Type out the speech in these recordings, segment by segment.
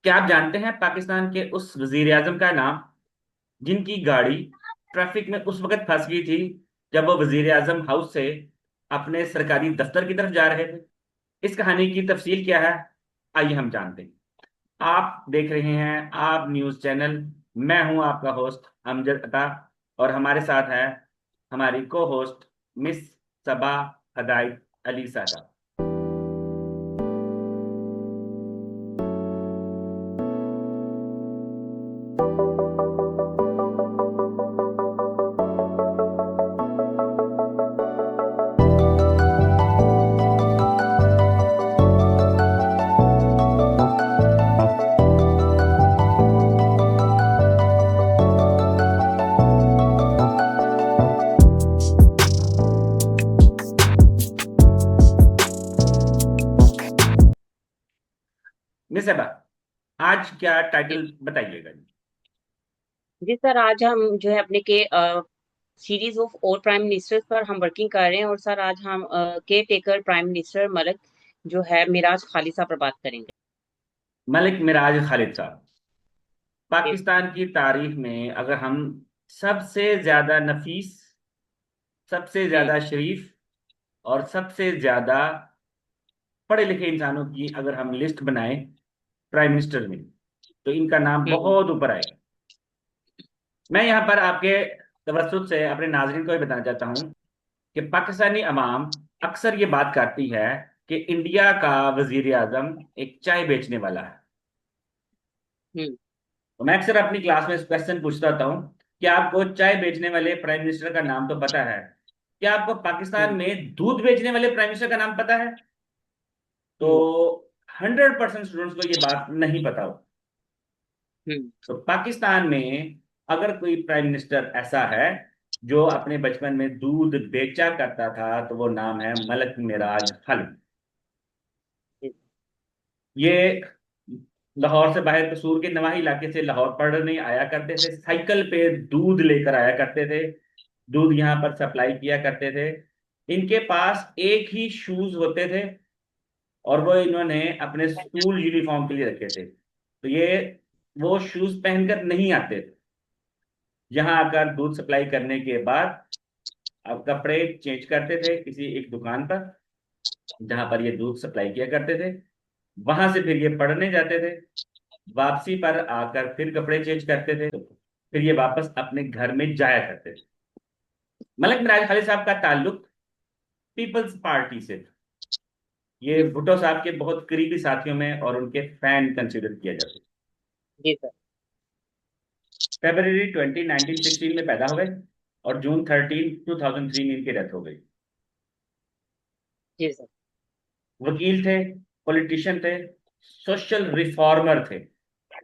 क्या आप जानते हैं पाकिस्तान के उस वजीर आजम का नाम जिनकी गाड़ी ट्रैफिक में उस वक्त फंस गई थी जब वो वजीर आजम हाउस से अपने सरकारी दफ्तर की तरफ जा रहे थे। इस कहानी की तफसील क्या है, आइए हम जानते हैं। आप देख रहे हैं आप न्यूज चैनल। मैं हूं आपका होस्ट अमजद अता, और हमारे साथ है हमारी को होस्ट मिस सबा हदायत अली साहब। मिस सबा, आज क्या जी टाइटल बताइएगा जी। जी सर, आज हम जो है अपने के सीरीज ऑफ और प्राइम मिनिस्टर्स पर हम वर्किंग कर रहे हैं। और सर आज हम care taker prime minister Malik जो है मिराज खालिसा पर बात करेंगे। मलिक मिराज खालिद साहब, जी पाकिस्तान की तारीख में अगर हम सबसे ज्यादा नफीस, सबसे हम्म ज्यादा शरीफ और सबसे ज्यादा पढ़े लिखे इंसानों की अगर हम लिस्ट बनाएं प्राइम मिनिस्टर में, तो इनका नाम हम्म बहुत ऊपर आएगा। मैं यहाँ पर आपके तवज्जुह से अपने नाजरीन को भी बताना चाहता हूँ कि पाकिस्तानी अवाम अक्सर ये बात करती है कि इंडिया का वजीर आजम एक चाय बेचने वाला है। हम्म तो मैं अक्सर अपनी क्लास में इस क्वेश्चन पूछता होता हूँ कि आपको चाय बेचने वाले प्राइम मिनिस्टर का नाम तो पता है, क्या आपको पाकिस्तान हम्म में दूध बेचने वाले प्राइम मिनिस्टर का नाम पता है? हम्म तो 100% स्टूडेंट्स को ये बात नहीं पता हो। हम्म तो पाकिस्तान में अगर कोई प्राइम मिनिस्टर ऐसा है जो अपने बचपन में दूध बेचा करता था, तो वो नाम है मलक मिराज खालिद। जी ये लाहौर से बाहर कसूर के नवाही इलाके से लाहौर पढ़ने आया करते थे, साइकिल पे दूध लेकर आया करते थे, दूध यहाँ पर सप्लाई किया करते थे। इनके पास एक ही शूज होते थे और वो इन्होंने अपने स्कूल यूनिफॉर्म के लिए रखे थे। तो ये वो शूज पहनकर नहीं आते थे। यहाँ आकर दूध सप्लाई करने के बाद अब कपड़े चेंज करते थे किसी एक दुकान पर जहां पर ये दूध सप्लाई किया करते थे। वहां से फिर ये पढ़ने जाते थे, वापसी पर आकर फिर कपड़े चेंज करते थे, फिर ये वापस अपने घर में जाया करते थे। मलक मिराज खालिद साहब का ताल्लुक पीपल्स पार्टी से था। ये जी भुट्टो साहब के बहुत करीबी साथियों में और उनके फैन कंसिडर किया जाता है। जी सर। फरवरी 20 1916 में पैदा हुए और जून 13 2003 में इनकी डेथ हो गई। जी सर। वकील थे, पॉलिटिशियन थे, सोशल रिफॉर्मर थे।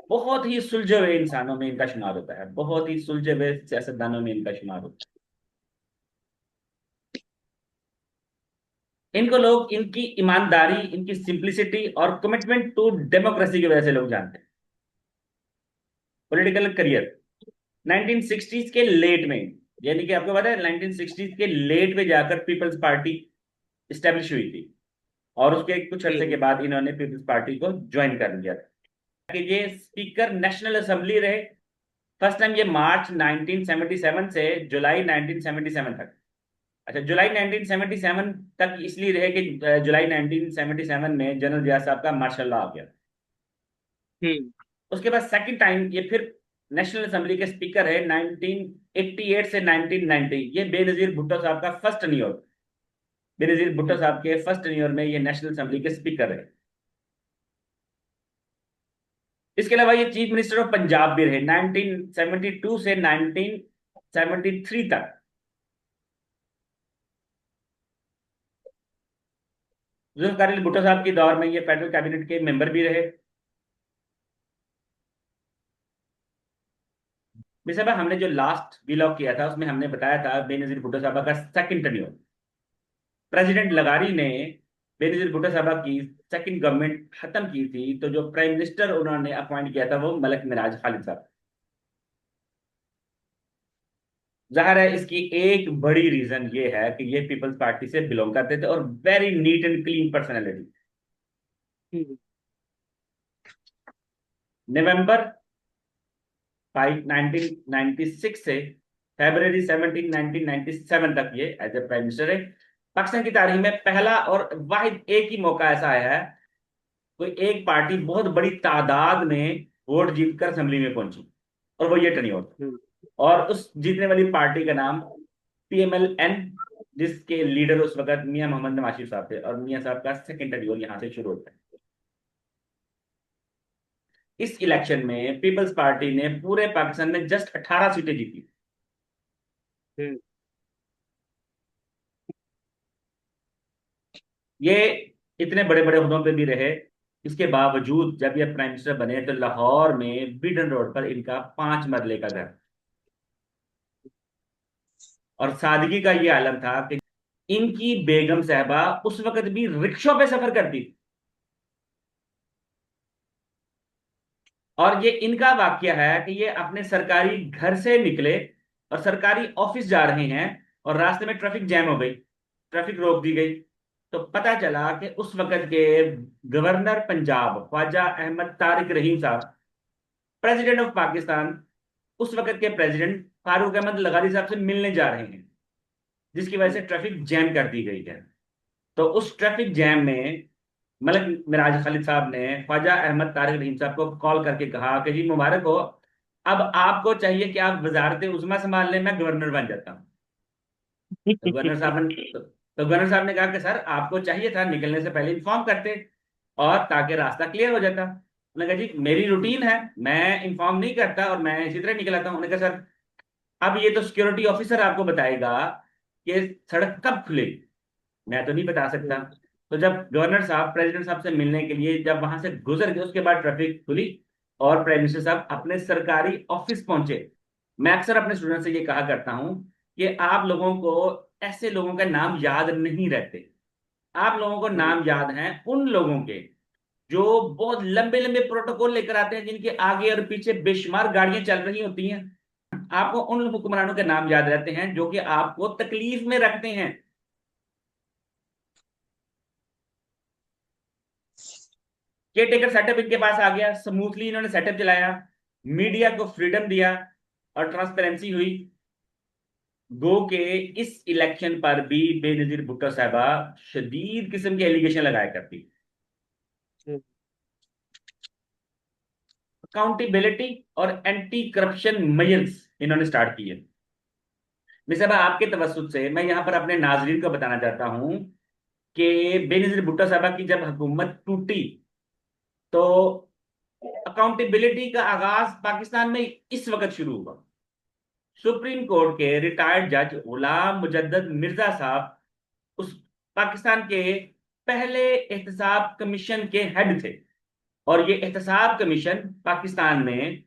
बहुत ही सुलझे हुए इंसानों में इनका शुमार होता है, बहुत ही सुलझे हुए सियासतदानों में इनका शुमार होता है। इनको लोग इनकी ईमानदारी, इनकी सिंप्लिसिटी और कमिटमेंट टू डेमोक्रेसी की वजह से लोग जानते हैं। पॉलिटिकल करियर 1960s के लेट में, यानी कि आपको पता है 1960s के लेट में जाकर पीपल्स पार्टी स्टेब्लिश हुई थी, और उसके कुछ अरसे के हम्म बाद इन्होंने पीपल्स पार्टी को ज्वाइन कर लिया था कि ये स्पीकर नेशनल असेंबली रहे। फर्स्ट टाइम ये मार्च 1977 से जुलाई 1977 तक। अच्छा, जुलाई 1977 तक इसलिए रहे कि जुलाई 1977 में जनरल जिया साहब का मार्शल लॉ आ गया। हम्म उसके बाद सेकंड टाइम ये फिर नेशनल असेंबली के स्पीकर है 1988 से 1990। ये बेनजीर भुट्टो साहब का फर्स्ट ईयर, बेनजीर भुट्टो हम्म साहब के फर्स्ट ईयर में ये नेशनल असेंबली के स्पीकर है। इसके अलावा ये चीफ मिनिस्टर ऑफ पंजाब भी रहे 1972 से 1973 तक। जुल्फिकार अली भुट्टो साहब के दौर में ये फेडरल कैबिनेट के मेंबर भी रहे। वैसे भाई, हमने जो लास्ट वीलॉग किया था उसमें हमने बताया था बेनजीर भुट्टो साहब का सेकंड टर्न्योर। प्रेसिडेंट लगारी ने बेनजीर भुट्टो साहब की सेकंड गवर्नमेंट खत्म की थी, तो जो प्राइम मिनिस्टर उन्होंने अपॉइंट किया था वो मलक मिराज खालिद साहब। जाहिर है इसकी एक बड़ी रीजन ये है कि ये पीपल्स पार्टी से बिलोंग करते थे और very neat and clean personality. Hmm नवंबर 5 1996 से फरवरी 17 1997 तक ये एज ए प्राइम मिनिस्टर है। पाकिस्तान की तारीख में पहला और वाहिद एक ही मौका ऐसा आया है, कोई एक पार्टी बहुत बड़ी तादाद में वोट जीतकर असेंबली में पहुंची, और वो ये टर्न आउट था। हम्म, और उस जीतने वाली पार्टी का नाम PMLN, जिसके लीडर उस वक्त मियां मोहम्मद नवाज शरीफ साहब थे, और मियां साहब का सेकंड टर्न यहां से शुरू होता है। इस इलेक्शन में पीपल्स पार्टी ने पूरे पाकिस्तान में जस्ट 18 सीटें जीती। हम्म, ये इतने बड़े बड़े ओहदों पे भी रहे, इसके बावजूद जब ये प्राइम मिनिस्टर बने तो लाहौर में बीडन रोड पर इनका 5 मरले का घर, और सादगी का ये आलम था कि इनकी बेगम साहबा उस वक्त भी रिक्शों पे सफर करती थी। और ये इनका वाकया है कि ये अपने सरकारी घर से निकले और सरकारी ऑफिस जा रहे हैं, और रास्ते में ट्रैफिक जैम हो गई, ट्रैफिक रोक दी गई। तो पता चला कि उस वक्त के गवर्नर पंजाब ख्वाजा अहमद तारिक रहीम साहब, प्रेसिडेंट ऑफ पाकिस्तान, उस वक्त के प्रेसिडेंट फारूक अहमद लगारी साहब से मिलने जा रहे हैं, जिसकी वजह से ट्रैफिक जैम कर दी गई है। तो उस ट्रैफिक जैम में मलक मिराज खालिद साहब ने ख्वाजा अहमद तारिक रहीम साहब को कॉल करके कहा कि जी मुबारक हो, अब आपको चाहिए कि आप वजारत उज़्मा संभाल लें, मैं गवर्नर बन जाता हूँ। तो गवर्नर साहब ने कहा कि सर आपको चाहिए था निकलने से पहले इन्फॉर्म करते, और ताकि रास्ता क्लियर हो जाता। उन्होंने कहा जी मेरी रूटीन है, मैं इन्फॉर्म नहीं करता और मैं इसी तरह निकल आता हूँ। उन्होंने कहा सर अब ये तो सिक्योरिटी ऑफिसर आपको बताएगा कि सड़क कब खुलेगी, मैं तो नहीं बता सकता। तो जब गवर्नर साहब प्रेसिडेंट साहब से मिलने के लिए जब वहां से गुजर गए, उसके बाद ट्रैफिक खुली और प्राइम मिनिस्टर साहब अपने सरकारी ऑफिस पहुंचे। मैं अक्सर अपने स्टूडेंट से ये कहा करता हूं कि आप लोगों को ऐसे लोगों का नाम याद नहीं रहते, आप लोगों को हम्म, नाम याद हैं उन लोगों के जो बहुत लंबे लंबे प्रोटोकॉल लेकर आते हैं, जिनके आगे और पीछे बेशुमार गाड़ियां चल रही होती हैं। आपको उन हुक्मरानों के नाम याद रहते हैं जो कि आपको तकलीफ में रखते हैं। केयर टेकर सेटअप इनके पास आ गया, स्मूथली इन्होंने सेटअप चलाया, मीडिया को फ्रीडम दिया और ट्रांसपेरेंसी हुई। गो के इस इलेक्शन पर भी बेनजीर भुट्टो साहबा शदीद किस्म के एलिगेशन लगाया करती। हम्म, अकाउंटेबिलिटी और एंटी करप्शन मेजर्स इन्होंने स्टार्ट किए। मिसाबा आपके तवसुत से मैं यहाँ पर अपने नाजरीन को बताना चाहता हूँ कि बेनजीर भुट्टो साहबा की जब हुकूमत टूटी तो अकाउंटेबिलिटी का आगाज पाकिस्तान में इस वक्त शुरू हुआ। सुप्रीम कोर्ट के रिटायर्ड जज गुलाम मुजद्दद मिर्जा साहब उस पाकिस्तान के पहले एहतसाब कमीशन के हेड थे, और ये एहतसाब कमीशन पाकिस्तान में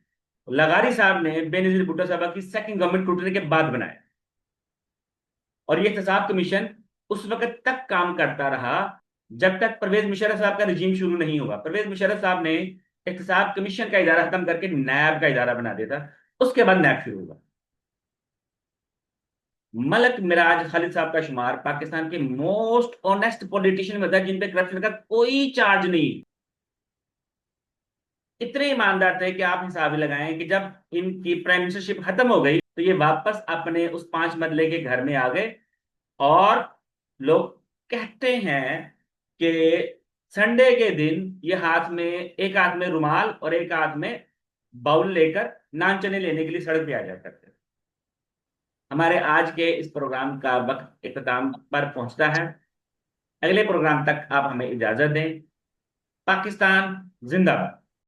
लगारी साहब ने बेनजीर भुट्टो साहब की सेकंड गवर्नमेंट टूटने के बाद बनाया। और ये एहतसाब कमीशन उस वक्त तक काम करता रहा जब तक परवेज मुशर्रफ साहब का रिजीम शुरू नहीं हुआ। परवेज मुशर्रफ साहब ने एहतसाब कमीशन का इदारा खत्म करके नैब का इदारा बना दिया था, उसके बाद नैब शुरू हुआ। मलक मिराज खालिद साहब का शुमार पाकिस्तान के मोस्ट ऑनेस्ट पॉलिटिशियन में था, जिन पे करप्शन का कोई चार्ज नहीं। इतने ईमानदार थे कि आप हिसाब लगाएं कि जब इनकी प्राइम मिनिस्टरशिप खत्म हो गई तो ये वापस अपने उस 5 मरले के घर में आ गए। और लोग कहते हैं कि संडे के दिन ये हाथ में, एक हाथ में रुमाल और एक हाथ में बाउल लेकर नान चने लेने के लिए सड़क पे आ जाया करते थे। हमारे आज के इस प्रोग्राम का वक्त इख्तिताम पर पहुंचता है। अगले प्रोग्राम तक आप हमें इजाजत दें। पाकिस्तान जिंदाबाद।